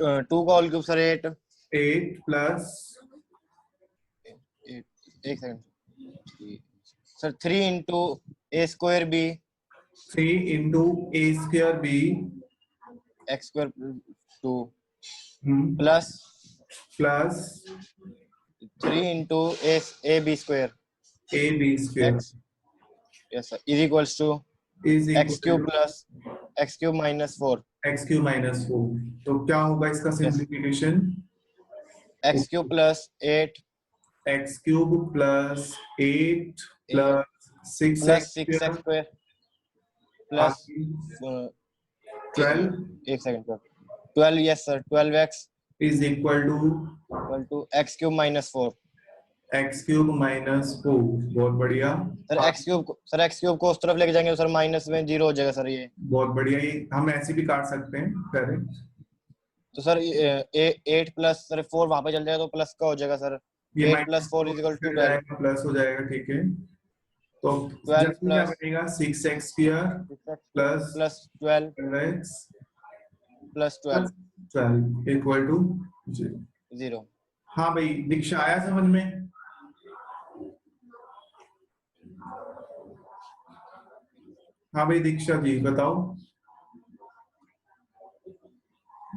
2 का होल क्यूब सर 8। 8 प्लस एक second sir 3 into a square b 3 into a square b x square 2 plus plus 3 into a b square a b square x yes sir is equals two is x cube plus x cube minus 4 x cube minus 4। तो क्या होगा इसका simplification? X cube plus 8 x cube plus 8 plus 6x plus 6 x square plus 12 एक second 12 yes sir 12x is equal to x cube minus 4 x cube minus 4। बहुत बढ़िया sir x cube को उस तरफ लेके जाएंगे तो सर माइनस में 0 हो जाएगा सर ये। बहुत बढ़िया, ये हम ऐसे भी काट सकते हैं, करेक्ट। तो सर 8 प्लस सर 4 वहां पे चल जाएगा तो प्लस का हो जाएगा सर। ये 8 plus 4 is equal to 12 plus हो जाएगा, ठीक है। तो 12 जल्दी क्या प्लस बनेगा? 6x square plus plus 12 12x प्लस 12 12 इक्वल टू 0। हाँ भाई, दीक्षा आया समझ में? हाँ भाई दीक्षा जी बताओ।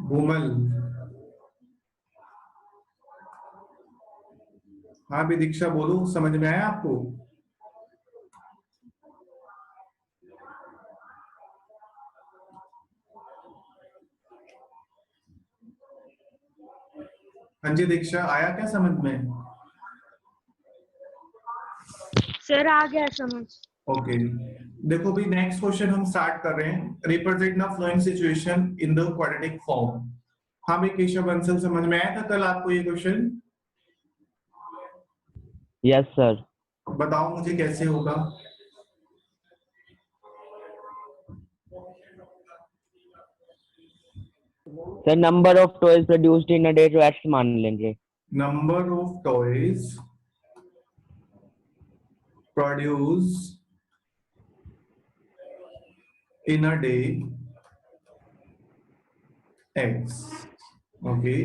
भूमल, हाँ भाई दीक्षा बोलो, समझ में आया आपको? हाँ जी दीक्षा, आया क्या समझ में? सर आ गया समझ। ओके, देखो भाई नेक्स्ट क्वेश्चन हम स्टार्ट कर रहे हैं। Represent the flowing situation in the quadratic form. हाँ भाई केशव बंसल, समझ में आया था कल आपको ये क्वेश्चन? Yes, sir. बताओ मुझे कैसे होगा। Sir, number of toys produced in a day to X मान लेंगे. Number of toys produce in a day X. Okay.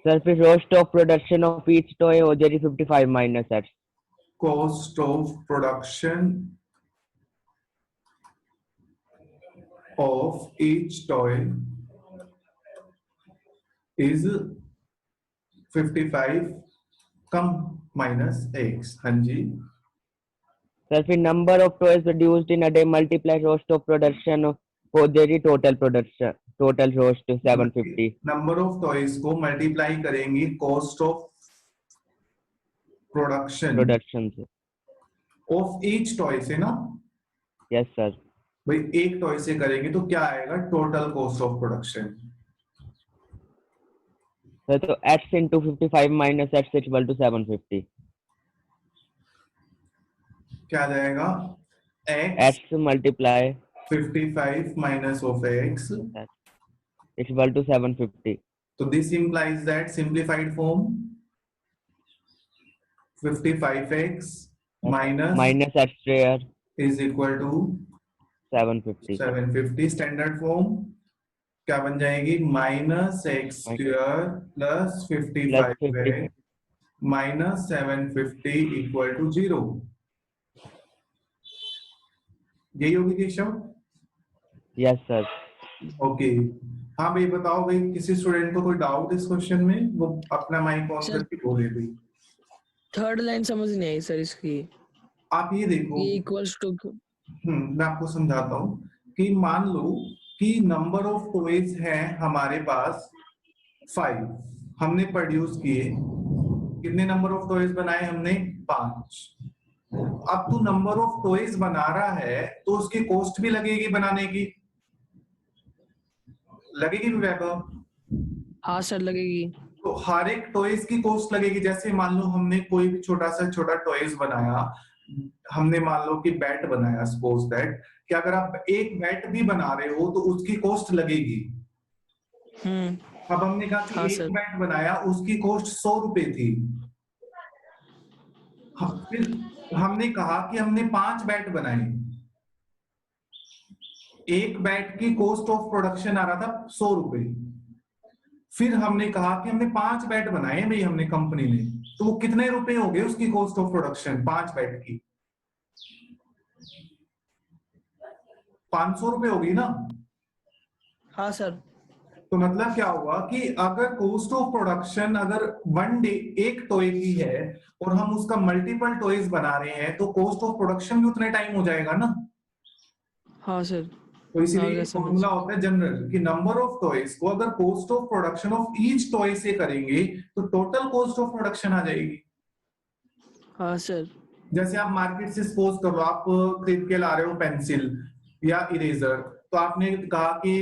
Sir, फिर cost of production of each toy हो जाएगी 55 minus X. Cost of production of each toy is 55 come minus X. हाँ जी। Sir, फिर number of toys produced in a day multiply cost of production of हो जाएगी total production total cost 750. Number of toys को multiply करेंगे cost of production से. Of each toy से ना Yes, sir. भाई, एक टॉय से करेंगे तो क्या आएगा? Total cost of production. Sir, तो X into 55 minus X equal to 750. क्या आ जाएगा x x multiply 55 minus of x. is equal to 750. So this implies that simplified form 55x minus Minus x square is equal to 750. 750. Standard form क्या बन जाएगी minus x square plus 55 है minus 750 equal to 0. यही होगी Keshav. Yes sir. Okay हाँ भाई बताओ भाई किसी स्टूडेंट को कोई डाउट इस क्वेश्चन में वो अपना माइक ऑन Sir. करके बोले भाई. थर्ड लाइन समझ नहीं आई सर इसकी. आप ये देखो ये इक्वल्स टू मैं आपको समझाता हूँ कि मान लो कि नंबर ऑफ टॉयज है हमारे पास 5. हमने प्रोड्यूस किए कितने नंबर ऑफ टॉयज बनाए हमने 5. अब तू नंबर ऑफ टॉयज बना रहा है तो उसकी कॉस्ट भी लगेगी बनाने की. लगेगी वैभव. हाँ सर लगेगी. तो हर एक टॉयज की कॉस्ट लगेगी. जैसे मान लो हमने कोई भी छोटा सा छोटा टॉयज बनाया हमने मान लो कि बैट बनाया सपोज दैट कि अगर आप एक बैट भी बना रहे हो तो उसकी कॉस्ट लगेगी. अब हमने कहा कि हाँ, एक सर. बैट बनाया उसकी कॉस्ट 100 रुपए थी. फिर हमने कहा कि हमने 5 बैट बनाए. एक बैट की कॉस्ट ऑफ प्रोडक्शन आ रहा था 100 रुपए. फिर हमने कहा कि हमने 5 बैट बनाए भाई हमने कंपनी ने तो वो कितने रुपए हो गए उसकी कॉस्ट ऑफ प्रोडक्शन 5 बैट की 500 रुपए होगी ना. हाँ सर. तो मतलब क्या हुआ कि अगर कॉस्ट ऑफ प्रोडक्शन अगर वन डे एक टॉय की है और हम उसका मल्टीपल टॉयज बना रहे हैं तो कॉस्ट ऑफ प्रोडक्शन भी उतने टाइम हो जाएगा ना. हाँ सर. तो इसीलिए हाँ, समझ। फॉर्मूला होता है जनरल कि नंबर ऑफ टॉयज को अगर cost of production of each toy से करेंगे तो टोटल कॉस्ट ऑफ प्रोडक्शन आ जाएगी. हाँ सर. जैसे आप मार्केट से सपोज कर लो आप खरीद के ला रहे हो पेंसिल या इरेजर तो आपने कहा कि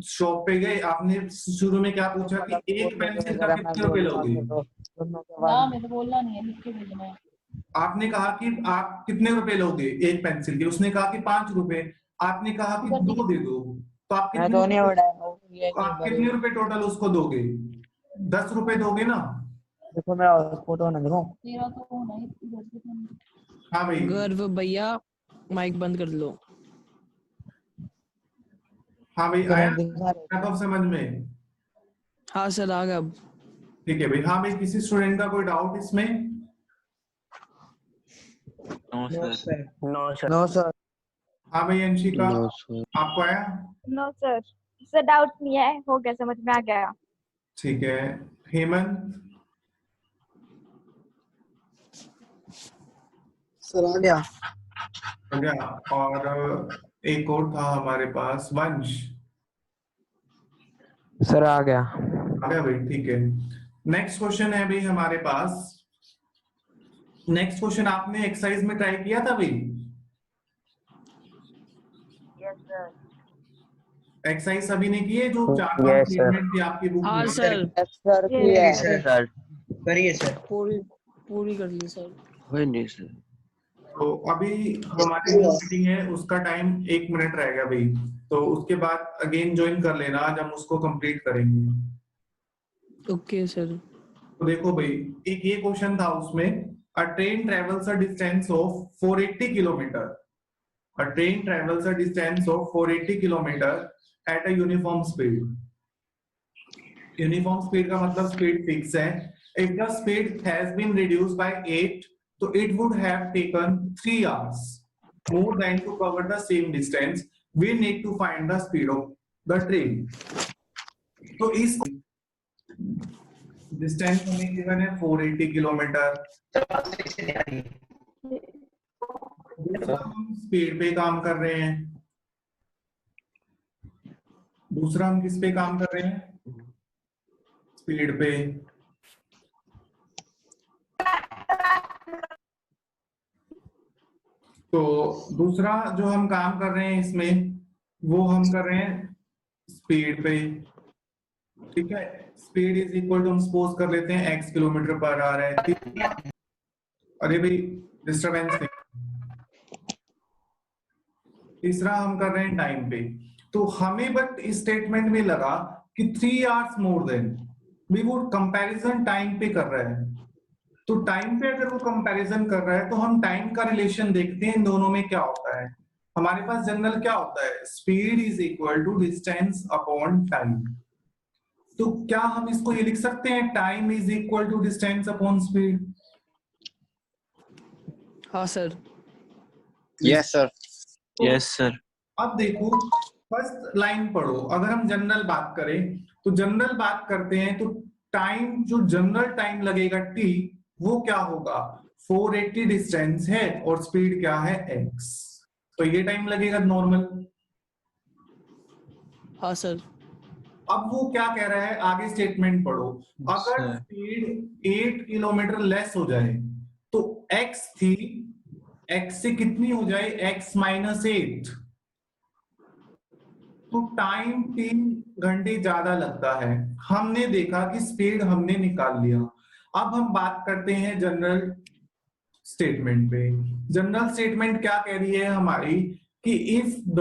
शॉप पे गए आपने शुरू में क्या पूछा कि एक पेंसिल का कितने रुपए लोगे. मैं तो बोलना नहीं है लिख के भेजना है. आपने कहा कि आप कितने रुपए लोगे एक पेंसिल के. उसने कहा कि 5 रुपए. आपने कहा कि 2 दे दो तो आप कितने रुपए टोटल उसको दोगे 10 रुपए दोगे ना. देखो मेरा फोटो ना देखो. तेरा तो नहीं इधर से तो नहीं. हाँ भाई गर्व भैया माइक बंद कर लो. हाँ भाई आया कब समझ में. हाँ सर आ गया अब. ठीक है भाई. हाँ भाई किसी स्टूडेंट का कोई डाउट इसमें. No sir. हाँ भाई अंशिका No, sir. आपको आया. नो सर सर डाउट नहीं है हो गया समझ में आ गया. ठीक है. हेमंत सर आ गया. हो गया. और एक और था हमारे पास वंश. सर आ गया. आ गया भाई. ठीक है. नेक्स्ट क्वेश्चन है भाई हमारे पास. नेक्स्ट क्वेश्चन आपने एक्सरसाइज में ट्राई किया था भाई. एक्सरसाइज सभी ने की है जो 4-5 Yes, sir. स्टेटमेंट थी आपकी बुक हाँ में. सर. Sir sir. करिए सर. पूरी कर ली सर. वही नहीं सर. तो अभी हमारी जो मीटिंग है उसका टाइम 1 मिनट रह गया भाई. तो उसके बाद अगेन ज्वाइन कर लेना. आज हम उसको कंप्लीट करेंगे. Okay sir. तो देखो भाई एक ये क्वेश्चन था उसमें a train travels a distance of 480 kilometre. A train travels a distance of 480 kilometre at a uniform speed. Uniform speed का मतलब स्पीड फिक्स है. If the speed has been reduced by 8 तो it would have taken 3 hours more than to cover the same distance. We need to find the speed of the train. तो इस distance हमें given है 480 kilometre. दूसरा हम speed पे काम कर रहे हैं. दूसरा हम किस पे काम कर रहे हैं स्पीड पे. तो दूसरा जो हम काम कर रहे हैं इसमें वो हम कर रहे हैं स्पीड पे. ठीक है. स्पीड इज इक्वल टू हम सपोज कर लेते हैं x किलोमीटर पर आ रहा है. अरे भाई डिस्टरबेंस नहीं. तीसरा हम कर रहे हैं टाइम पे। तो हमें बट इस स्टेटमेंट में लगा कि 3 आवर्स मोर देन, भी वो कंपैरिजन टाइम पे कर रहा है। तो टाइम पे अगर वो कंपैरिजन कर रहा है तो हम टाइम का रिलेशन देखते हैं इन दोनों में क्या होता है। हमारे पास जनरल क्या होता है, speed is equal to distance upon time. तो क्या हम इसको ये लिख सकते हैं, time is equal to distance upon speed? हाँ sir. Yes sir. Yes sir. अब देखो फर्स्ट लाइन पढ़ो, अगर हम जनरल बात करें तो जनरल बात करते हैं तो टाइम, जो जनरल टाइम लगेगा t, वो क्या होगा, 480 डिस्टेंस है और स्पीड क्या है x, तो ये टाइम लगेगा नॉर्मल। हाँ सर। अब वो क्या कह रहा है, आगे स्टेटमेंट पढ़ो, अगर सर। स्पीड 8 किलोमीटर लेस हो जाए तो x थी, x से कितनी हो जाए, x माइनस 8, तो टाइम 3 घंटे ज्यादा लगता है। हमने देखा कि स्पीड हमने निकाल लिया। अब हम बात करते हैं जनरल स्टेटमेंट पे। जनरल स्टेटमेंट क्या कह रही है हमारी, कि if the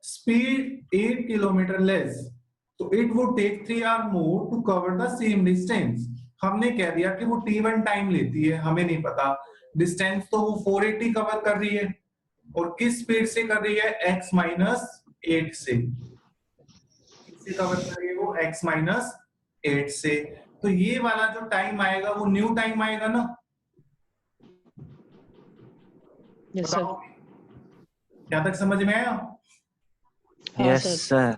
speed 8 kilometre less तो it would take 3 hour more to cover the same distance. हमने कह दिया कि वो t1 टाइम लेती है, हमें नहीं पता डिस्टेंस, तो वो 480 कवर कर रही है और किस स्पीड से कर रही है, x माइनस 8 से कवर कर रही है वो x माइनस 8 से। तो ये वाला जो टाइम आएगा वो न्यू टाइम आएगा ना, यस सर। बताओ क्या तक समझ में आया? हाँ यस सर। सर।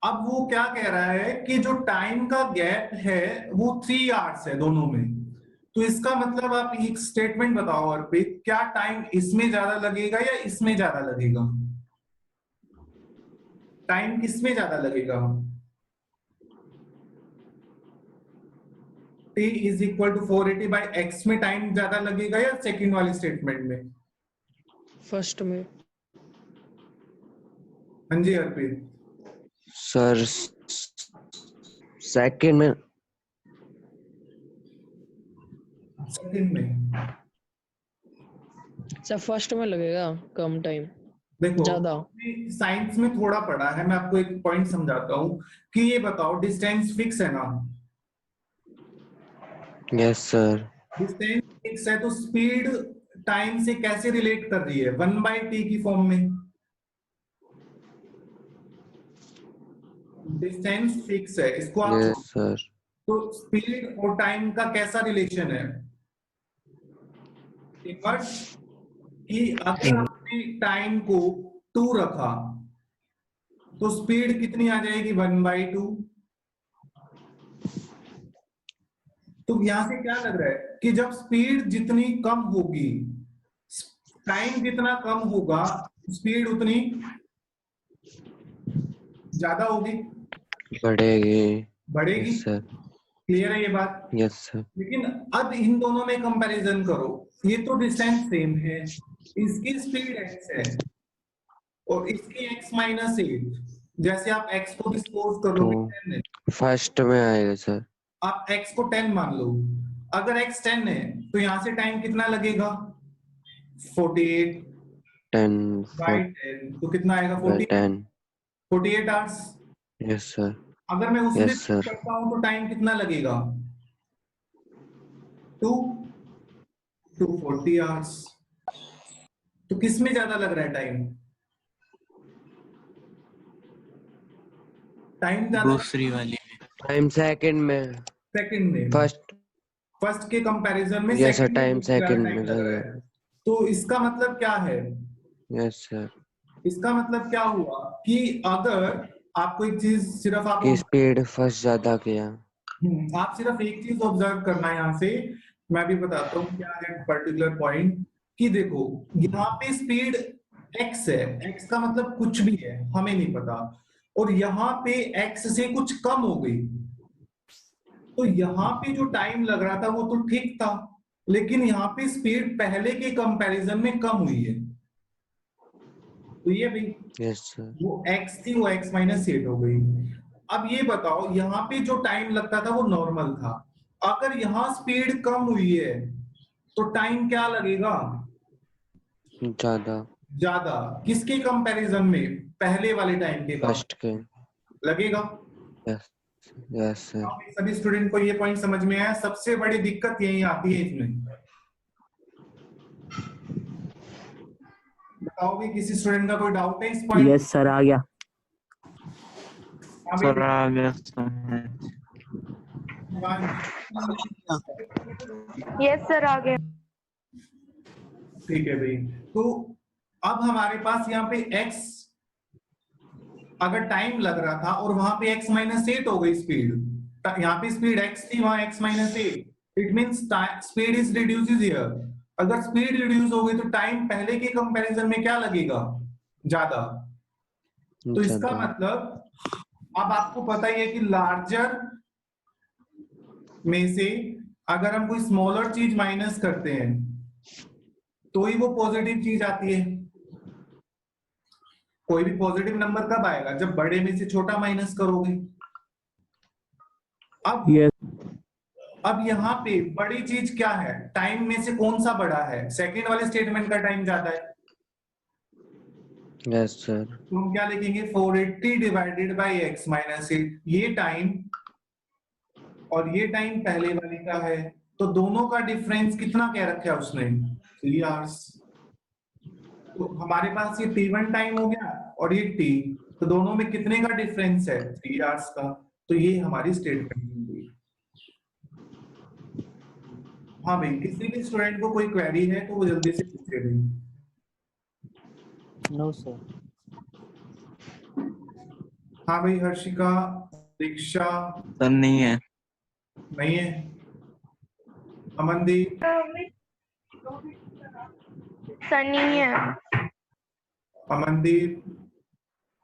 अब वो क्या कह रहा है कि जो टाइम का गैप है वो 3 आवर्स है दोनों में। तो इसका मतलब आप एक स्टेटमेंट बताओ अर्पित, क्या टाइम इसमें ज्यादा लगेगा या इसमें ज्यादा लगेगा? टाइम किसमें ज्यादा लगेगा? t is equal to 480 by x में टाइम ज्यादा लगेगा या सेकंड वाली स्टेटमेंट में? फर्स्ट में। हाँ जी अर्पित। सर सेकंड में। सेकंड में सर फर्स्ट में लगेगा कम टाइम, देखो ज्यादा। साइंस में थोड़ा पढ़ा है, मैं आपको एक पॉइंट समझाता हूँ कि ये बताओ डिस्टेंस फिक्स है ना? Yes sir. डिस्टेंस फिक्स है तो स्पीड टाइम से कैसे रिलेट कर रही है, 1/t की फॉर्म में। डिस्टेंस फिक्स है, इसको आप यस सर। तो स्पीड और टाइम का कैसा रिलेशन है, इन्वर्स, कि अगर आपने टाइम को 2 रखा तो स्पीड कितनी आ जाएगी, 1/2। तो यहां से क्या लग रहा है कि जब स्पीड जितनी कम होगी, टाइम जितना कम होगा, स्पीड उतनी ज्यादा होगी, बढ़ेगी। बढ़ेगी। Yes sir. क्लियर है ये बात? Yes sir. लेकिन अब इन दोनों में कंपैरिजन करो, ये तो डिस्टेंस सेम है, इसकी स्पीड x है और इसकी x माइनस 8, जैसे आप x को डिस्पोज कर लोगे 10 है, फर्स्ट में आएगा सर। आप x को 10 मान लो, अगर x 10 है तो यहां से टाइम कितना लगेगा, 48 10 बाई 10, तो कितना आएगा, 48 आवर्स। Yes sir. अगर मैं उसमें Yes, sir. करता हूं तो टाइम कितना लगेगा, 240 आवर्स। तो किस में ज्यादा लग रहा है टाइम? टाइम ज्यादा दूसरी वाली में। टाइम सेकंड में। सेकंड में, फर्स्ट के कंपैरिजन में यस सर, second में टाइम ज्यादा सेकंड time में लग रहा है। लगेगा। तो इसका मतलब क्या है, यस सर। इसका मतलब क्या हुआ कि अगर आपको एक चीज सिर्फ आप की स्पीड फर्स्ट ज्यादा किया। आप सिर्फ एक चीज ऑब्जर्व करना है यहाँ से, मैं भी बताता हूँ क्या है पर्टिकुलर पॉइंट, कि देखो यहाँ पे स्पीड x है, x का मतलब कुछ भी है हमें नहीं पता, और यहाँ पे x से कुछ कम हो गई, तो यहाँ पे जो टाइम लग रहा था वो तो ठीक था, लेकिन यहाँ पे स्पीड पहले के कंपैरिजन में कम हुई है, तो ये भी यस सर। वो x थी वो x माइनस 8 हो गई। अब ये बताओ यहाँ पे जो टाइम लगता था वो नॉर्मल था, अगर यहाँ स्पीड कम हुई है तो टाइम क्या लगेगा, ज्यादा। ज्यादा किसके कंपैरिजन में? पहले वाले टाइम के फर्स्ट के। लगेगा। Yes yes sir. सभी स्टूडेंट को ये पॉइंट समझ में आया? सबसे बड़ी दिक्कत यही आती है इसमें। बताओगे किसी स्टूडेंट का कोई डाउट है इस पॉइंट? यस सर आ गया। सर आ गया। यस सर आ गए। ठीक है भाई। तो अब हमारे पास यहाँ पे x अगर टाइम लग रहा था और वहां पे x -8 हो गई स्पीड, यहाँ पे स्पीड x थी, वहां x -8, it means speed is reduces here. अगर स्पीड रिड्यूस हो गई तो टाइम पहले के कंपैरिजन में क्या लगेगा? ज्यादा। तो इसका मतलब अब आपको पता ही है कि लार्जर में से अगर हम कोई स्मॉलर चीज माइनस करते हैं तो ही वो पॉजिटिव चीज आती है। कोई भी पॉजिटिव नंबर कब आएगा? जब बड़े में से छोटा माइनस करोगे। अब यहाँ पे बड़ी चीज क्या है? टाइम में से कौन सा बड़ा है? सेकंड वाले स्टेटमेंट का टाइम ज्यादा है। Yes sir. तो हम क्या लिखेंगे? 480 डिवाइडेड बाई x -8। ये टाइम और ये टाइम पहले वाले का है, तो दोनों का डिफरेंस कितना कह रखा है उसने? 3 आवर्स। तो हमारे पास ये t1 टाइम हो गया और ये t, तो दोनों में कितने का डिफरेंस है? 3 आवर्स का। तो ये हमारी स्टेटमेंट हुई। हाँ भाई, किसी भी स्टूडेंट को कोई क्वेरी है तो वो जल्दी से पूछे भाई। No sir. हाँ भाई, हर्षिका, दीक्षा। सर नहीं है। नहीं है। अमनदीप। सनी है। अमनदीप।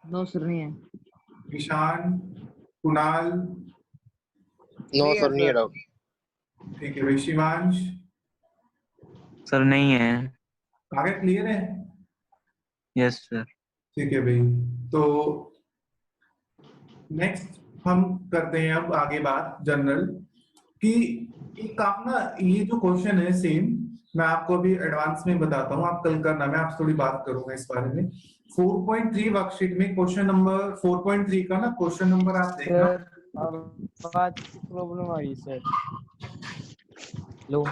नो सर नहीं है। ईशान, कुणाल। नो सर नहीं है डाउट। ठीक है भाई। शिवांश। सर नहीं है। आगे क्लियर है? Yes sir. ठीक है भाई। तो नेक्स्ट हम करते हैं अब आगे बात जनरल कि एक आप ना, ये जो क्वेश्चन है सेम, मैं आपको अभी एडवांस में बताता हूँ, आप कल करना, मैं आपसे थोड़ी बात करूंगा इस बारे में। 4.3 वर्कशीट में क्वेश्चन नंबर 4.3 का ना क्वेश्चन नंबर आप देखना। आवाज की प्रॉब्लम आ रही सर। लो।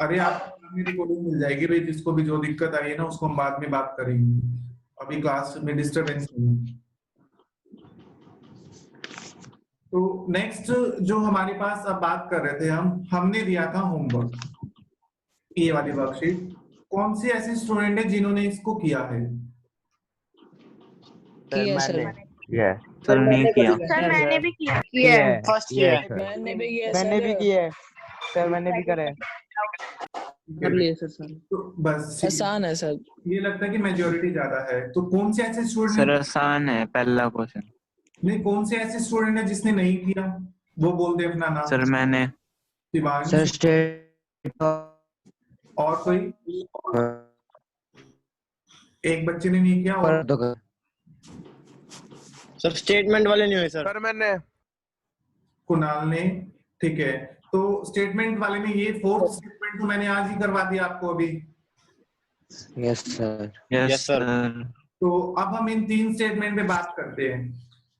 अरे आपको रिकॉर्डिंग मिल जाएगी भाई, जिसको भी जो दिक्कत आई है ना उसको हम बाद में बात करेंगे, अभी क्लास में डिस्टरबेंस नहीं है। तो नेक्स्ट जो हमारे पास अब बात कर रहे थे हमने दिया था होमवर्क, ये वाली वर्कशीट। कौन से ऐसे स्टूडेंट है जिन्होंने इसको किया है? किया सर। सर नहीं किया। सर मैंने भी किया। फर्स्ट किया मैंने भी किया मैंने भी सर। किया है सर। मैंने भी करा है। कर लिए सर। तो बस आसान है सर। ये लगता है कि मेजोरिटी ज्यादा है। तो कौन से ऐसे सर स्टूडेंट, आसान है पहला क्वेश्चन। नहीं कौन से ऐसे स्टूडेंट है जिसने नहीं किया? वो बोल दे अपना नाम। सर मैंने। शिवांश। सर स्टेट और कोई एक बच्चे ने नहीं किया? और सर स्टेटमेंट वाले नहीं हुए सर। सर मैंने। कुणाल ने। ठीक है, तो स्टेटमेंट वाले में ये फोर्थ स्टेटमेंट तो मैंने आज ही करवा दिया आपको अभी। Yes sir. Yes sir. तो अब हम इन 3 स्टेटमेंट पे बात करते हैं।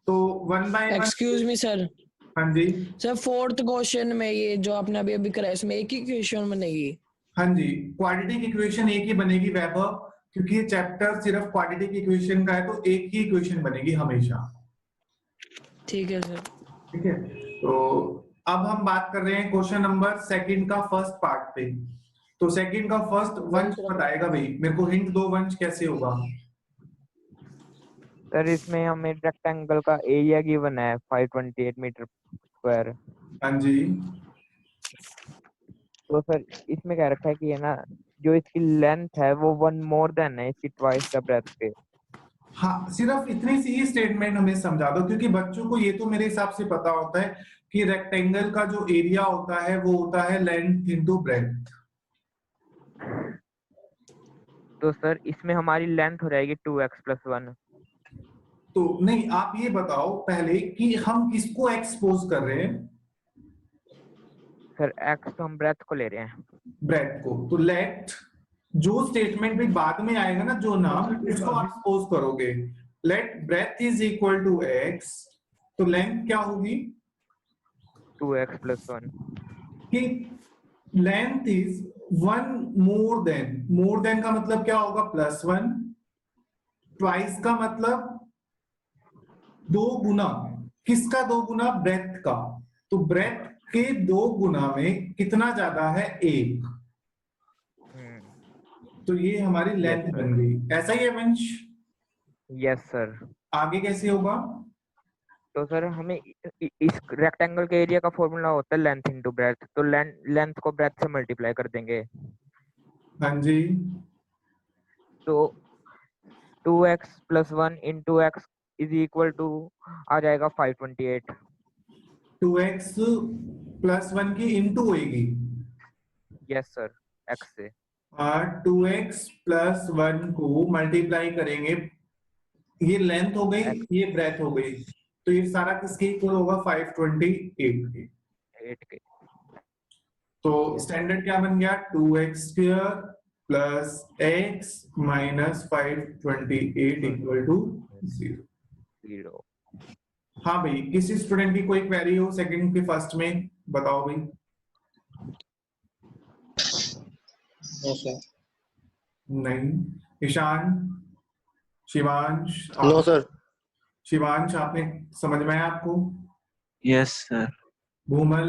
तो 1 बाय 1। Excuse me sir. हाँ जी। सर फोर्थ क्वेश्चन में ये जो आपने अभी अभी करा है इसमें एक ही क्वेश्चन बनेगी? हाँ जी, क्वाड्रेटिक इक्वेशन एक ही बनेगी वैभव, क्योंकि ये चैप्टर सिर्फ क्वाड्रेटिक इक्वेशन का है, तो एक ही इक्वेशन बनेगी हमेशा। ठीक है सर। ठीक है, तो अब हम बात कर रहे हैं क्वेश्चन नंबर सेकंड का फर्स्ट पार्ट पे। तो सेकंड का फर्स्ट वंश बताएगा भाई, मेरे को हिंट दो, वंश कैसे होगा? सर इसमें हमें रेक्टेंगल का एरिया गिवन है 528 मीटर स्क्वायर। हाँ जी। तो सर इसमें कह रखा है कि है ना, जो इसकी लेंथ है वो 1 मोर देन है इसकी ट्वाइस द ब्रेथ पे। हाँ, सिर्फ इतनी सी ही स्टेटमेंट हमें समझा दो, क्योंकि बच्चों को ये तो मेरे हिसाब से पता होता है कि रेक्टेंगल का जो एरिया होता है वो होता है लेंथ इनटू ब्रेथ। तो सर इसमें हमारी लेंथ हो जाएगी 2x + 1। तो नहीं, आप ये बताओ पहले कि हम किसको एक्सपोज कर रहे हैं? सर x तो हम ब्रेथ को ले रहे हैं। ब्रेथ को। तो लेट जो स्टेटमेंट भी बाद में आएगा ना, जो नाम, उसको आप सपोज करोगे। Let breadth is equal to x, तो लेंथ क्या होगी 2x plus 1 कि लेंथ इज 1 मोर देन का मतलब क्या होगा +1, ट्वाइस का मतलब 2 गुना, किसका 2 गुना, ब्रेथ का। तो ब्रेथ के 2 गुना में कितना ज्यादा है 1, तो ये हमारी लेंथ Yes, sir. बन गई। ऐसा ही है वंश, यस सर। आगे कैसे होगा? तो सर हमें इस रेक्टेंगल के एरिया का फॉर्मूला होता है लेंथ इनटू ब्रेथ, तो लेंथ को ब्रेथ से मल्टीप्लाई कर देंगे। हाँ जी, तो 2x plus 1 into x is equal to आ जाएगा 528। 2x + 1 की इंटू होगी। यस सर, x से। 2x + 1 को मल्टीप्लाई करेंगे, ये लेंथ हो गई, ये ब्रेथ हो गई, तो ये सारा किसके इक्वल होगा 528 के। 8 के। तो स्टैंडर्ड क्या बन गया 2x² + x - 528 = 0। हाँ भाई, किसी स्टूडेंट की कोई क्वेरी हो सेकंड के फर्स्ट में, बताओ भाई। नहीं। Ishaan, Shivansh, no sir. शिवांश आपने समझ में आया आपको? Yes sir. भूमल,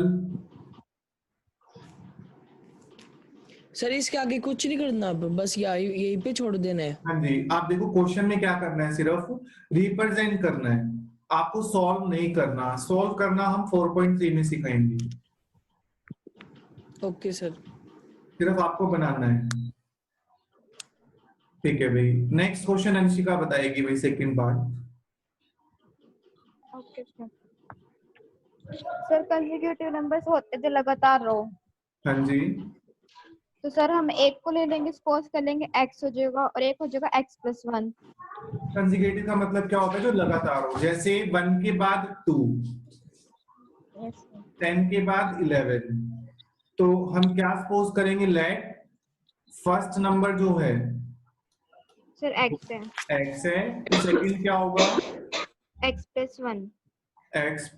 सर इसके आगे कुछ नहीं करना, अब बस यहीं पे छोड़ देना है। हाँ जी, आप देखो क्वेश्चन में क्या करना है, सिर्फ रिप्रेजेंट करना है, आपको सॉल्व नहीं करना। सॉल्व करना हम 4.3 में सिखाएंगे, ओके सर। सिर्फ आपको बनाना है। ठीक है भाई, नेक्स्ट क्वेश्चन अंशिका बताएगी भाई, second part. Okay sir. Sir consecutive numbers होते थे लगातार रो, हाँ जी, तो सर हम एक को ले लेंगे, सपोज कर लेंगे x हो जाएगा और एक हो जाएगा x + 1। कंसेक्यूटिव का मतलब क्या होता है, जो लगातार हो, जैसे 1 के बाद 2, यस 10 के बाद 11। तो हम क्या सपोज करेंगे, लेट फर्स्ट नंबर जो है सर x है, x है, तो सेकंड क्या होगा x + 1। x +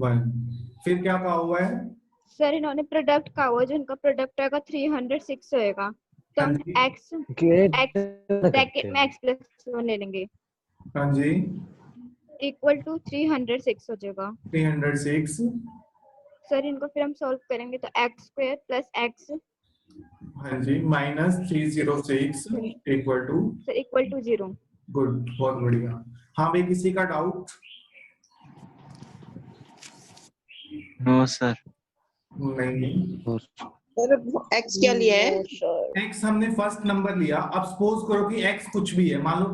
1। फिर क्या कहा हुआ है? सर इन्होंने प्रोडक्ट का हुआ, जो इनका प्रोडक्ट होगा 306 होएगा, तो हम x ब्रैकेट में x + 1 ले लेंगे, हाँ जी, = 306 हो जाएगा। 306। सर इनको फिर हम सॉल्व करेंगे तो x² + x हाँ जी, -306 = सर = 0। गुड, बहुत बढ़िया। हाँ भाई, किसी का डाउट? No sir. नहीं। सर x क्या लिया है? x हमने फर्स्ट नंबर लिया। अब सपोज करो कि x कुछ भी है, मान लो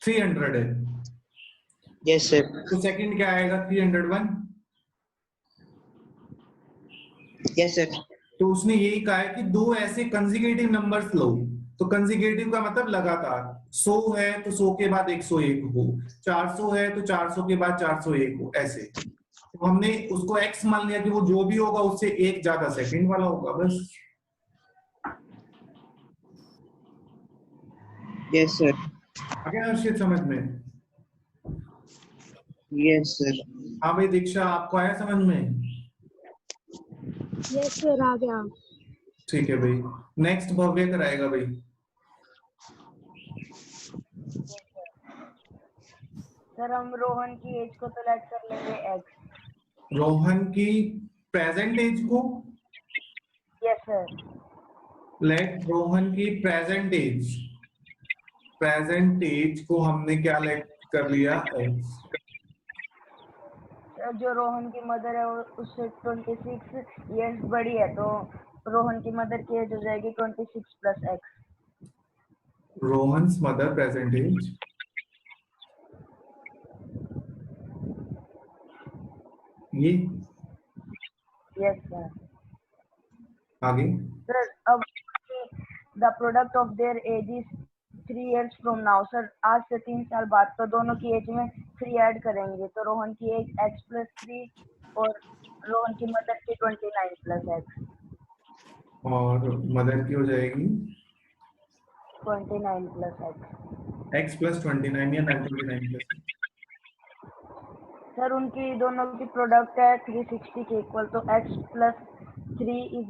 300 है, यस सर। तो सेकंड क्या आएगा 301। Yes sir. तो उसने यही कहा है कि 2 ऐसे कंसेक्यूटिव नंबर्स लो, तो कंसेक्यूटिव का मतलब लगातार। 100 है तो 100 के बाद 101 हो, 400 है तो 400 के बाद 401 हो, ऐसे। तो हमने उसको x मान लिया कि वो जो भी होगा उससे एक ज्यादा सेकंड वाला होगा, बस। Yes sir. आ गया हर्षित समझ में? Yes sir. हाँ भाई दीक्षा, आपको आया समझ में? यस सर, आ गया। ठीक है भाई, नेक्स्ट भव्य कराएगा भाई। सर हम रोहन की एज को तो लेट कर लेंगे x। रोहन की प्रेजेंट एज को यस सर। लेट रोहन की प्रेजेंट एज, प्रेजेंट एज को हमने क्या लेट कर लिया x। सर जो रोहन की मदर है उससे 26 इयर्स बड़ी है, तो रोहन की मदर की एज हो जाएगी 26 + x। Rohan's mother present age, ये यस सर। आगे सर अब the product of their age is 3 years from now. Sir आज से 3 साल बाद, तो दोनों की एज में 3 ऐड करेंगे, तो रोहन की एज x + 3 और रोहन की मदर की 29 + x। और मदर की हो जाएगी 29 plus x. x plus 29 या 29 plus सर उनकी दोनों की प्रोडक्ट है 360 के इक्वल, तो x plus 3 is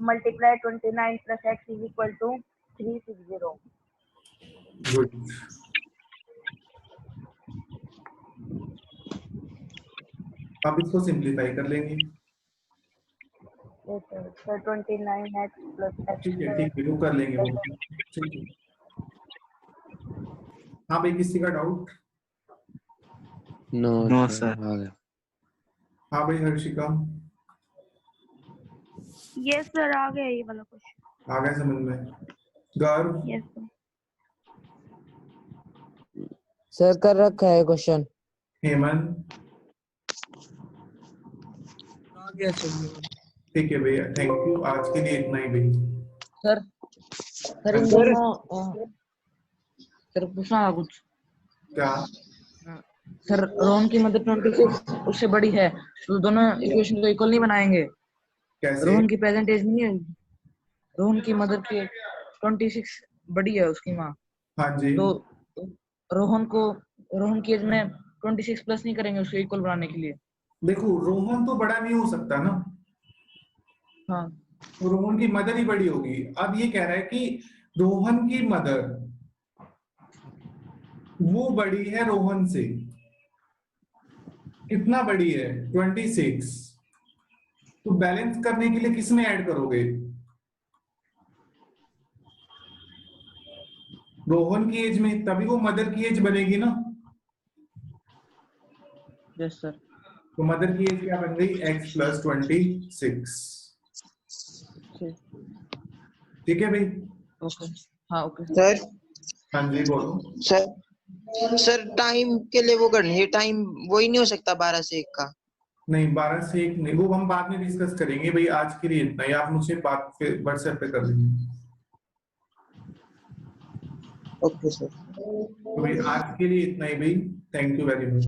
multiply 29 plus x is equal to 360. Good. अब इसको सिंप्लीफाई कर लेंगे। Yes, sir 29x plus x. ठीक है वो कर लेंगे वो। ठीक है। हाँ भाई किसी का डाउट? No sir. हाँ भाई हर्षिका यस सर आ गया ये वाला क्वेश्चन। आ गया समझ में? गर्व यस सर। सर कर रखा है क्वेश्चन। हेमंत ठीक है भैया थैंक यू आज के लिए इतना ही भाई। सर इन दोनों सर पूछना था कुछ। क्या? सर रोहन की मदर 26 उससे बड़ी है तो दोनों इक्वेशन को इक्वल नहीं बनाएंगे। कैसे? रोहन की प्रेजेंट एज नहीं है, रोहन की मदर की 26 बड़ी है उसकी माँ। हाँ जी। तो रोहन की एज में 26 प्लस नहीं करेंगे उसको इक्वल बनाने के लिए। देखो रोहन तो बड़ा नहीं हो सकता ना। हाँ तो रोहन की मदर ही बड़ी होगी। अब ये कह रहा है कि रोहन की मदर वो बड़ी है रोहन से। कितना बड़ी है? 26। तो बैलेंस करने के लिए किसमें ऐड करोगे? रोहन की एज में, तभी वो मदर की एज बनेगी ना। Yes sir. तो मदर की एज क्या बन गई? x plus 26। ठीक है भाई। ओके हाँ ओके सर। हाँ जी बोलो। सर टाइम के लिए वो करनी है, टाइम वही नहीं हो सकता 12 से 1 का? नहीं 12 से 1 नहीं, वो हम बाद में डिस्कस करेंगे भाई। आज के लिए इतना ही। आप मुझसे बात व्हाट्सएप पे कर लीजिए। Okay sir. तो भाई आज के लिए इतना ही भाई। Thank you very much.